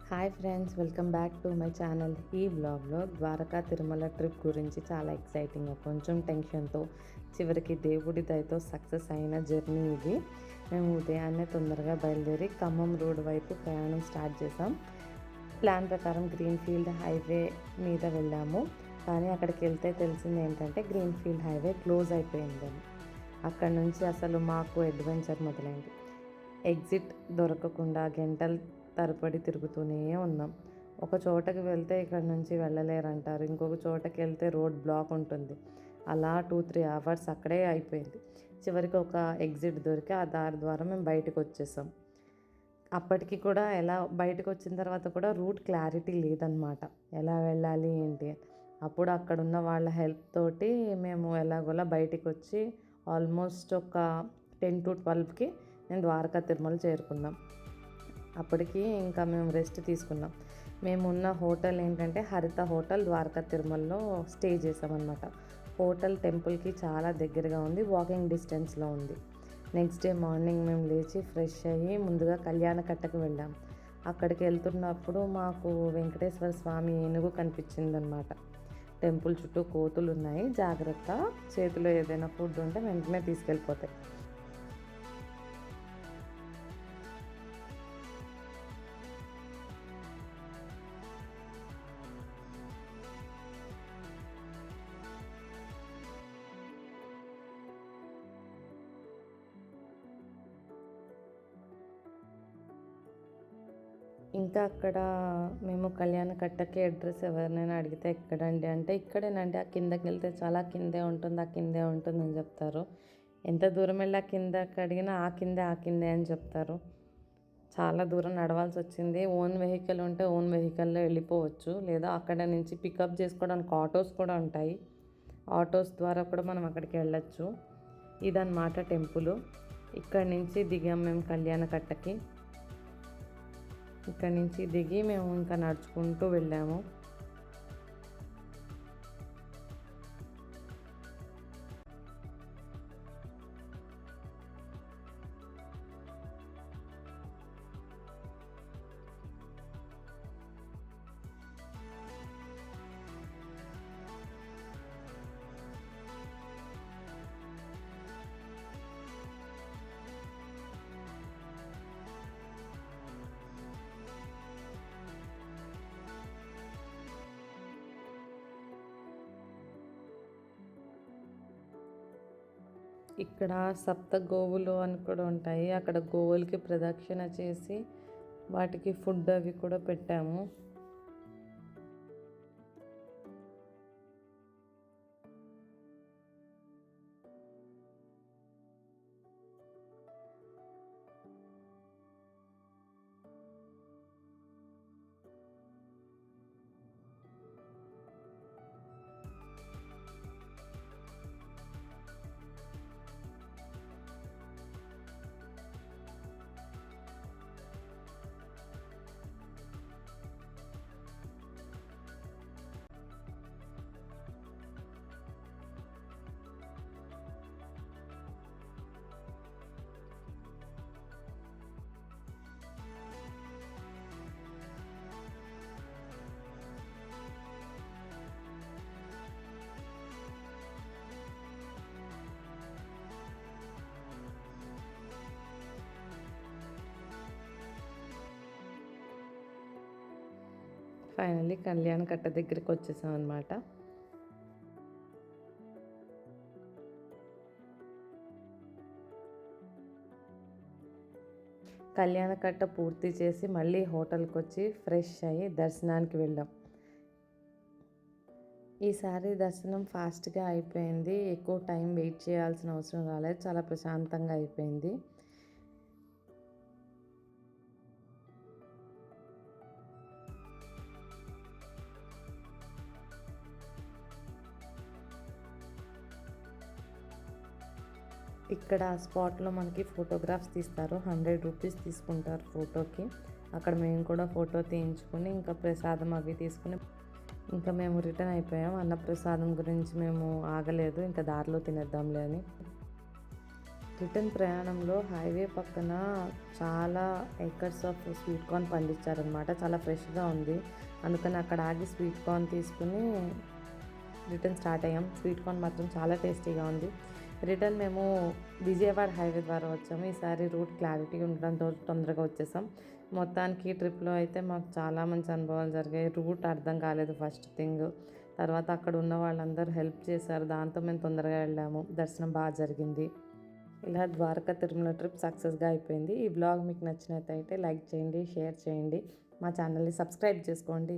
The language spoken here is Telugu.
Hi friends, welcome back to my channel. ఈ బ్లాగ్లో ద్వారకా తిరుమల ట్రిప్ గురించి చాలా ఎక్సైటింగ్గా, కొంచెం టెన్షన్తో, చివరికి దేవుడి దయతో సక్సెస్ అయిన జర్నీ ఇది. మేము ఉదయాన్నే తొందరగా బయలుదేరి ఖమ్మం రోడ్ వైపు ప్రయాణం స్టార్ట్ చేసాం. ప్లాన్ ప్రకారం గ్రీన్ఫీల్డ్ హైవే మీద వెళ్ళాము. కానీ అక్కడికి వెళ్తే తెలిసింది ఏంటంటే గ్రీన్ఫీల్డ్ హైవే క్లోజ్ అయిపోయిందని. అక్కడ నుంచి అసలు మాకు అడ్వెంచర్ మొదలైంది. ఎగ్జిట్ దొరకకుండా గంటలు తరబడి తిరుగుతూనే ఉన్నాం. ఒక చోటకి వెళ్తే ఇక్కడ నుంచి వెళ్ళలేరంటారు, ఇంకొక చోటకి వెళ్తే రోడ్ బ్లాక్ ఉంటుంది. అలా 2-3 అవర్స్ అక్కడే అయిపోయింది. చివరికి ఒక ఎగ్జిట్ దొరికి ఆ దారి ద్వారా మేము బయటకు వచ్చేసాం. అప్పటికి కూడా బయటకు వచ్చిన తర్వాత కూడా రూట్ క్లారిటీ లేదనమాట, ఎలా వెళ్ళాలి ఏంటి. అప్పుడు అక్కడున్న వాళ్ళ హెల్ప్ తోటి మేము ఎలాగోలా బయటికి వచ్చి ఆల్మోస్ట్ ఒక 10-12కి నేను ద్వారకా తిరుమల చేరుకున్నాం. అప్పటికి ఇంకా మేము రెస్ట్ తీసుకున్నాం. మేము ఉన్న హోటల్ ఏంటంటే హరిత హోటల్, ద్వారకా తిరుమలలో స్టే చేసామన్నమాట. హోటల్ టెంపుల్కి చాలా దగ్గరగా ఉంది, వాకింగ్ డిస్టెన్స్లో ఉంది. నెక్స్ట్ డే మార్నింగ్ మేము లేచి ఫ్రెష్ అయ్యి ముందుగా కళ్యాణకట్టకు వెళ్ళాం. అక్కడికి వెళ్తున్నప్పుడు మాకు వెంకటేశ్వర స్వామి ఏనుగు కనిపించిందనమాట. టెంపుల్ చుట్టూ కోతులు ఉన్నాయి, జాగ్రత్త, చేతిలో ఏదైనా ఫుడ్ ఉంటే వెంటనే తీసుకెళ్ళిపోతాయి. ఇంకా అక్కడ మేము కళ్యాణకట్టకి అడ్రస్ ఎవరినైనా అడిగితే ఎక్కడండి అంటే, ఇక్కడేనండి, ఆ కిందకి వెళ్తే చాలా కిందే ఉంటుంది, ఆ కిందే ఉంటుంది అని చెప్తారు. ఎంత దూరం వెళ్ళి ఆ కిందకి అడిగినా ఆ కిందే అని చెప్తారు. చాలా దూరం నడవాల్సి వచ్చింది. ఓన్ వెహికల్ ఉంటే ఓన్ వెహికల్లో వెళ్ళిపోవచ్చు, లేదా అక్కడ నుంచి పికప్ చేసుకోవడానికి ఆటోస్ కూడా ఉంటాయి. ఆటోస్ ద్వారా కూడా మనం అక్కడికి వెళ్ళచ్చు. ఇదన్నమాట టెంపుల్. ఇక్కడి నుంచి దిగాం మేము కళ్యాణకట్టకి. ఇక్కడి నుంచి దిగి మేము ఇంకా నడుచుకుంటూ వెళ్ళాము. ఇక్కడ సప్త గోవులు అని కూడా ఉంటాయి. అక్కడ గోవులకి ప్రదక్షిణ చేసి వాటికి ఫుడ్ అవి కూడా పెట్టాము. ఫైనల్లీ కళ్యాణకట్ట దగ్గరికి వచ్చేసాం అనమాట. కళ్యాణకట్ట పూర్తి చేసి మళ్ళీ హోటల్కి వచ్చి ఫ్రెష్ అయ్యి దర్శనానికి వెళ్ళాం. ఈసారి దర్శనం ఫాస్ట్గా అయిపోయింది, ఎక్కువ టైం వెయిట్ చేయాల్సిన అవసరం రాలేదు, చాలా ప్రశాంతంగా అయిపోయింది. ఇక్కడ స్పాట్లో మనకి ఫోటోగ్రాఫ్స్ తీస్తారు, 100 రూపీస్ తీసుకుంటారు ఫోటోకి. అక్కడ మేము కూడా ఫోటో తీయించుకొని ఇంకా ప్రసాదం అవి తీసుకుని ఇంకా మేము రిటర్న్ అయిపోయాం. అన్నప్రసాదం గురించి మేము ఆగలేదు, ఇంకా దారిలో తినేద్దాంలే అని. రిటర్న్ ప్రయాణంలో హైవే పక్కన చాలా ఏకర్స్ ఆఫ్ స్వీట్ కార్న్ పండించారనమాట. చాలా ఫ్రెష్‌గా ఉంది. అందుకని అక్కడ ఆగి స్వీట్ కార్న్ తీసుకుని రిటర్న్ స్టార్ట్ అయ్యాం. స్వీట్ కార్న్ మాత్రం చాలా టేస్టీగా ఉంది. రిటర్న్ మేము విజయవాడ హైవే ద్వారా వచ్చాము. ఈసారి రూట్ క్లారిటీ ఉండడంతో తొందరగా వచ్చేసాం. మొత్తానికి ట్రిప్‌లో అయితే మాకు చాలా మంచి అనుభవాలు జరిగాయి. రూట్ అర్థం కాలేదు ఫస్ట్ థింగ్. తర్వాత అక్కడ ఉన్న వాళ్ళందరూ హెల్ప్ చేశారు. దాంతో మేము తొందరగా వెళ్ళాము. దర్శనం బాగా జరిగింది. ఇలా ద్వారకా తిరుమల ట్రిప్ సక్సెస్‌గా అయిపోయింది. ఈ వ్లాగ్ మీకు నచ్చినట్టయితే లైక్ చేయండి, షేర్ చేయండి. మా ఛానల్‌ని సబ్స్క్రైబ్ చేసుకోండి.